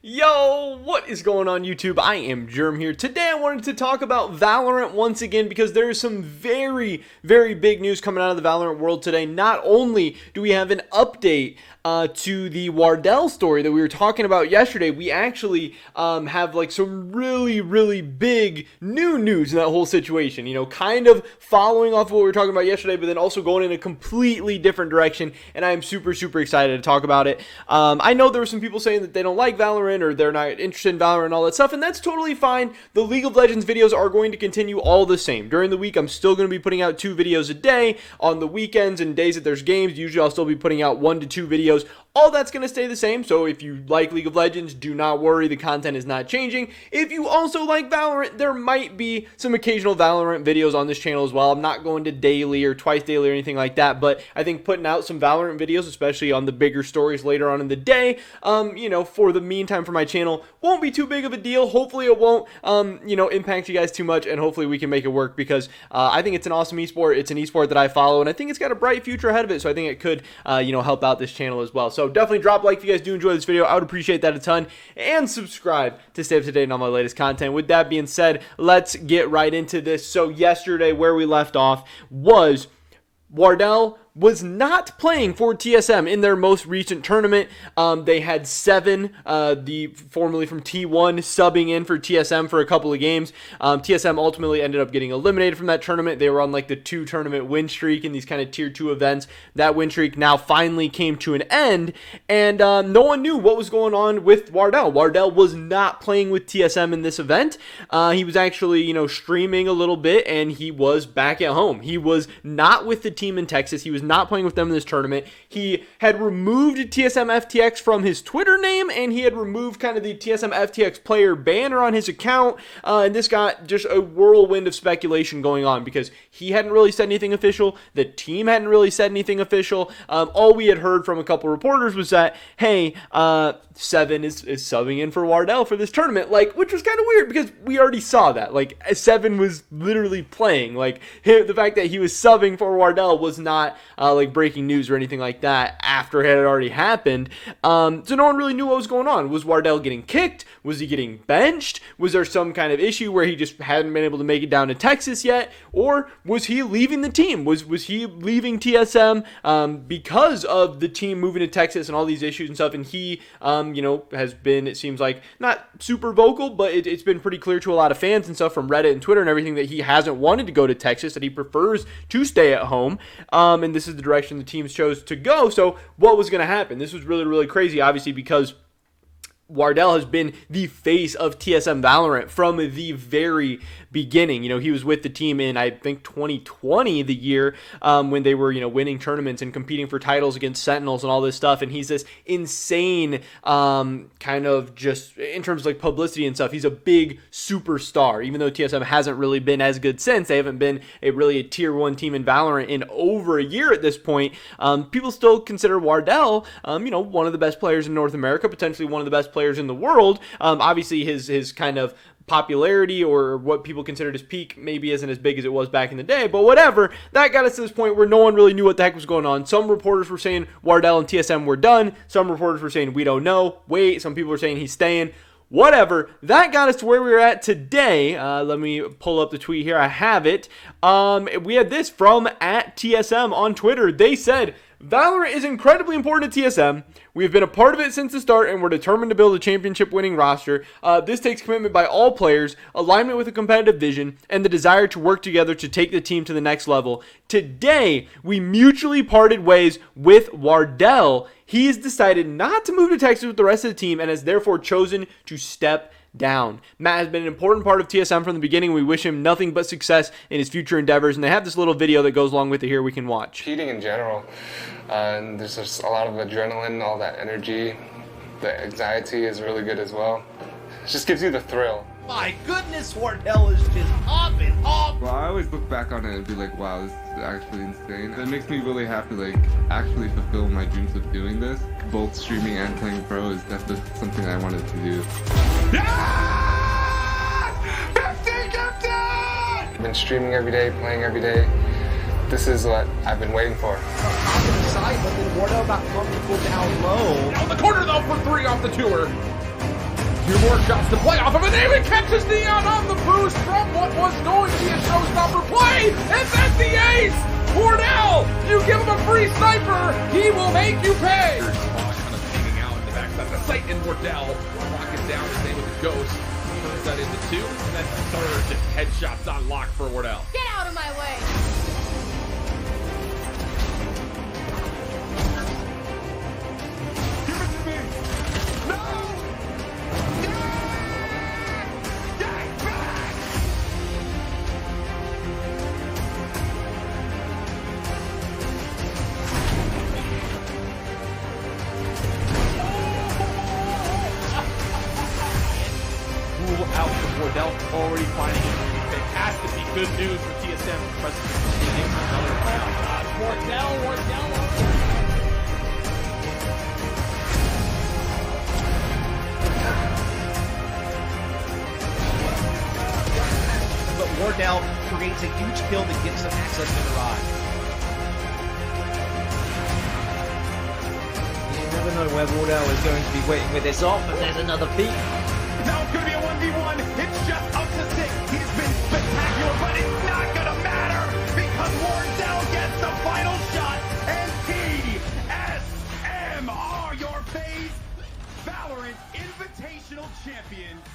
Yo, what is going on YouTube? I am Germ here. Today I wanted to talk about Valorant once again because there is some very big news coming out of the Valorant world today. Not only do we have an update to the Wardell story that we were talking about yesterday, we actually have like some really big new news in that whole situation. You know, kind of following off what we were talking about yesterday, but then also going in a completely different direction, and I am super excited to talk about it. I know there were some people saying that they don't like Valorant or they're not interested in Valorant and all that stuff, and that's totally fine. The League of Legends videos are going to continue all the same. During the week, I'm still going to be putting out 2 videos a day. On the weekends and days that there's games, usually I'll still be putting out 1 to 2 videos. All that's going to stay the same, so if you like League of Legends, do not worry, the content is not changing. If you also like Valorant, there might be some occasional Valorant videos on this channel as well. I'm not going to daily or twice daily or anything like that, but I think putting out some Valorant videos, especially on the bigger stories later on in the day, you know, for the meantime for my channel, won't be too big of a deal. Hopefully it won't, you know, impact you guys too much, and hopefully we can make it work because I think it's an awesome esport. It's an esport that I follow, and I think it's got a bright future ahead of it, so I think it could, you know, help out this channel as well. So definitely drop a like if you guys do enjoy this video. I would appreciate that a ton, and subscribe to stay up to date on my latest content. With that being said, let's get right into this. So yesterday, where we left off was Wardell was not playing for TSM in their most recent tournament. They had 7, formerly from T1, subbing in for TSM for a couple of games. TSM ultimately ended up getting eliminated from that tournament. They were on like the 2-tournament win streak in these kind of tier 2 events. That win streak now finally came to an end, and no one knew what was going on with Wardell. Wardell was not playing with TSM in this event. He was actually, you know, streaming a little bit, and he was back at home. He was not with the team in Texas. He was not playing with them in this tournament. He had removed TSM FTX from his Twitter name, and he had removed kind of the TSM FTX player banner on his account, and this got just a whirlwind of speculation going on because he hadn't really said anything official. The team hadn't really said anything official. All we had heard from a couple reporters was that, hey, 7 is subbing in for Wardell for this tournament, like, which was kind of weird because we already saw that. Like, 7 was literally playing. Like, the fact that he was subbing for Wardell was not like breaking news or anything like that after it had already happened. So no one really knew what was going on. Was Wardell getting kicked? Was he getting benched? Was there some kind of issue where he just hadn't been able to make it down to Texas yet? Or was he leaving the team? Was he leaving TSM because of the team moving to Texas and all these issues and stuff? And he, you know, has been, it seems like, not super vocal, but it's been pretty clear to a lot of fans and stuff from Reddit and Twitter and everything that he hasn't wanted to go to Texas, that he prefers to stay at home. And this is the direction the teams chose to go. So what was going to happen? This was really crazy, obviously, because Wardell has been the face of TSM Valorant from the very beginning. You know, he was with the team in, I think, 2020, the year when they were, you know, winning tournaments and competing for titles against Sentinels and all this stuff. And he's this insane kind of, just in terms of like publicity and stuff, he's a big superstar. Even though TSM hasn't really been as good since, they haven't been really a tier 1 team in Valorant in over a year at this point. People still consider Wardell, you know, one of the best players in North America, potentially one of the best players in the world. Obviously his kind of popularity, or what people considered his peak, maybe isn't as big as it was back in the day, but whatever. That got us to this point where no one really knew what the heck was going on. Some reporters were saying Wardell and TSM were done. Some reporters were saying we don't know. Wait, some people were saying he's staying. Whatever. That got us to where we were at today. Let me pull up the tweet here. I have it. We had this from @TSM on Twitter. They said, Valorant is incredibly important to TSM. We have been a part of it since the start, and we're determined to build a championship-winning roster. This takes commitment by all players, alignment with a competitive vision, and the desire to work together to take the team to the next level. Today, we mutually parted ways with Wardell. He has decided not to move to Texas with the rest of the team and has therefore chosen to step down. Matt has been an important part of TSM from the beginning. We wish him nothing but success in his future endeavors, and they have this little video that goes along with it here we can watch. Cheating in general, and there's just a lot of adrenaline, all that energy. The anxiety is really good as well. It just gives you the thrill. My goodness, Wardell is just popping off. Well, I always look back on it and be like, wow, this is actually insane. It makes me really happy, like, actually fulfill my dreams of doing this. Both streaming and playing pro is definitely something I wanted to do. I've been streaming every day, playing every day. This is what I've been waiting for. Side, but then Wardell got comfortable down low. Down the corner though for 3 off the tour. 2 more shots to play off of, and David catches Neon on the boost from what was going to be a showstopper play, and that's the ace! Wardell, you give him a free sniper, he will make you pay! Kind of hanging out in the backside of the site, and Wardell rockets down his name with the ghost, turns that into 2, and then 3rd, just headshots on lock for Wardell. Get out of my way! Out from Wardell, already finding it fantastic. Good news for TSM. Wardell. But Wardell creates a huge kill that gives them access to the rod. You never know where Wardell is going to be waiting with this off, and there's another peek. Now it's going to be a 1v1. It's just up to 6. He's been spectacular, but it's not going to matter because Wardell gets the final shot, and TSM are your FaZe Valorant Invitational Champions.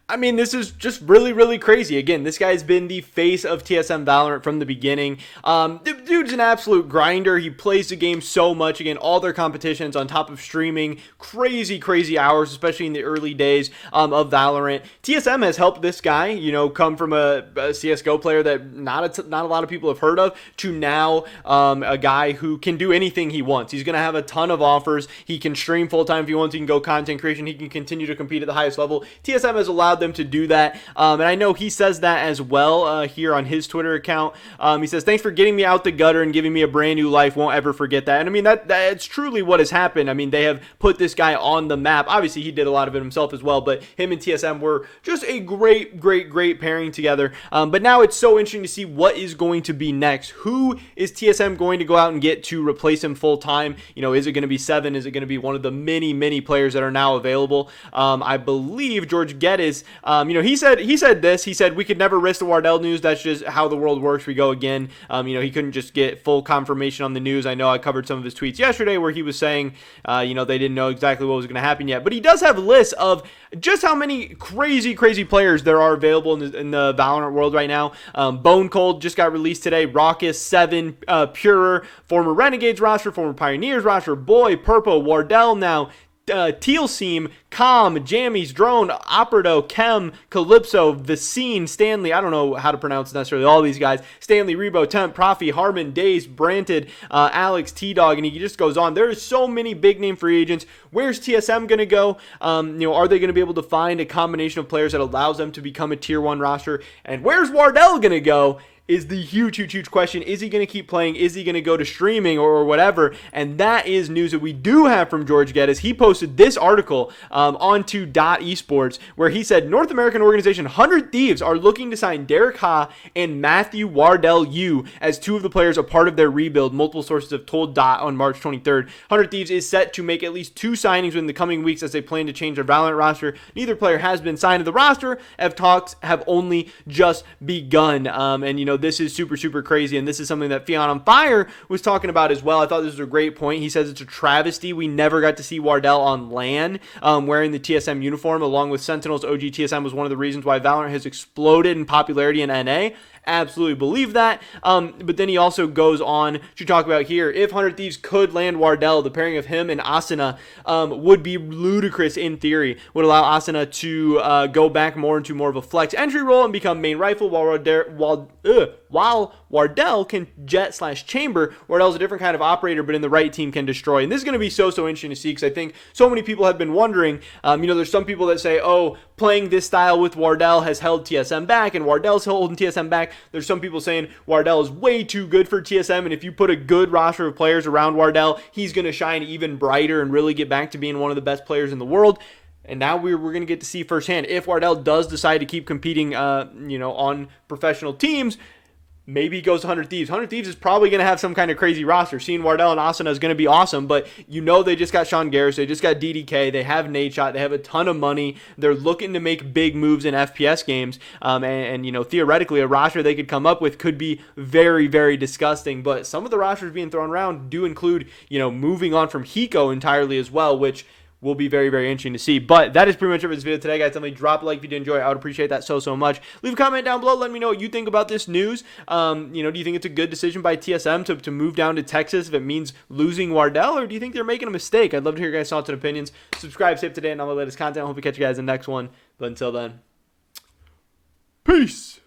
I mean, this is just really, really crazy. Again, this guy's been the face of TSM Valorant from the beginning. The dude's an absolute grinder. He plays the game so much. Again, all their competitions on top of streaming crazy, crazy hours, especially in the early days of Valorant. TSM has helped this guy, you know, come from a CSGO player that not a lot of people have heard of to now a guy who can do anything he wants. He's going to have a ton of offers. He can stream full-time if he wants. He can go content creation. He can continue to compete at the highest level. TSM has allowed them to do that, and I know he says that as well here on his Twitter account. He says, "Thanks for getting me out the gutter and giving me a brand new life. Won't ever forget that." And I mean, that's truly what has happened. I mean, they have put this guy on the map. Obviously, he did a lot of it himself as well, but him and TSM were just a great pairing together. But now it's so interesting to see what is going to be next. Who is TSM going to go out and get to replace him full time? You know, is it going to be Seven? Is it going to be one of the many players that are now available? I believe George Geddes, you know, he said this. He said, "We could never risk the Wardell news. That's just how the world works. We go again." You know, he couldn't just get full confirmation on the news. I know I covered some of his tweets yesterday where he was saying, you know, they didn't know exactly what was going to happen yet. But he does have lists of just how many crazy players there are available in the Valorant world right now. Bone Cold just got released today. Raucus, Seven, Purer, former Renegades roster, former Pioneers roster, Boy, Purpo, Wardell now, Teal Seam, Calm, Jammies, Drone, Operado, Chem, Calypso, Vicine, Stanley, I don't know how to pronounce necessarily all these guys, Stanley, Rebo, Temp, Profi, Harmon, Days, Branted, Alex, T-Dog, and he just goes on. There are so many big name free agents. Where's TSM going to go? You know, are they going to be able to find a combination of players that allows them to become a tier 1 roster? And where's Wardell going to go? Is the huge question. Is he going to keep playing? Is he going to go to streaming or whatever? And that is news that we do have from George Geddes. He posted this article onto .esports where he said North American organization 100 Thieves are looking to sign Derek Ha and Matthew Wardell Yu as 2 of the players a part of their rebuild. Multiple sources have told on March 23rd. 100 Thieves is set to make at least 2 signings within the coming weeks as they plan to change their Valorant roster. Neither player has been signed to the roster, as talks have only just begun. And you know, this is super crazy, and this is something that Fion on Fire was talking about as well. I thought this was a great point. He says it's a travesty we never got to see Wardell on LAN wearing the TSM uniform, along with Sentinels. OG TSM was one of the reasons why Valorant has exploded in popularity in NA. Absolutely believe that. But then he also goes on to talk about here, if 100 Thieves could land Wardell, the pairing of him and Asuna would be ludicrous in theory. Would allow Asuna to go back more into more of a flex entry role and become main rifle, while Wardell can jet/chamber. Wardell's a different kind of operator, but in the right team can destroy. And this is going to be so interesting to see, because I think so many people have been wondering, you know, there's some people that say, oh, playing this style with Wardell has held TSM back, and Wardell's holding TSM back. There's some people saying Wardell is way too good for TSM, and if you put a good roster of players around Wardell, he's going to shine even brighter and really get back to being one of the best players in the world. And now we're going to get to see firsthand if Wardell does decide to keep competing, you know, on professional teams. Maybe he goes to 100 Thieves. 100 Thieves is probably going to have some kind of crazy roster. Seeing Wardell and Asuna is going to be awesome, but you know they just got Sean Garris. They just got DDK. They have Nadeshot. They have a ton of money. They're looking to make big moves in FPS games. And, you know, theoretically, a roster they could come up with could be very, very disgusting. But some of the rosters being thrown around do include, you know, moving on from Hiko entirely as well, which will be very, very interesting to see. But that is pretty much it for this video today, guys. Definitely drop a like if you did enjoy it. I would appreciate that so much. Leave a comment down below. Let me know what you think about this news. You know, do you think it's a good decision by TSM to move down to Texas if it means losing Wardell, or do you think they're making a mistake? I'd love to hear your guys' thoughts and opinions. Subscribe, save today, and all the latest content. I hope we catch you guys in the next one. But until then, peace.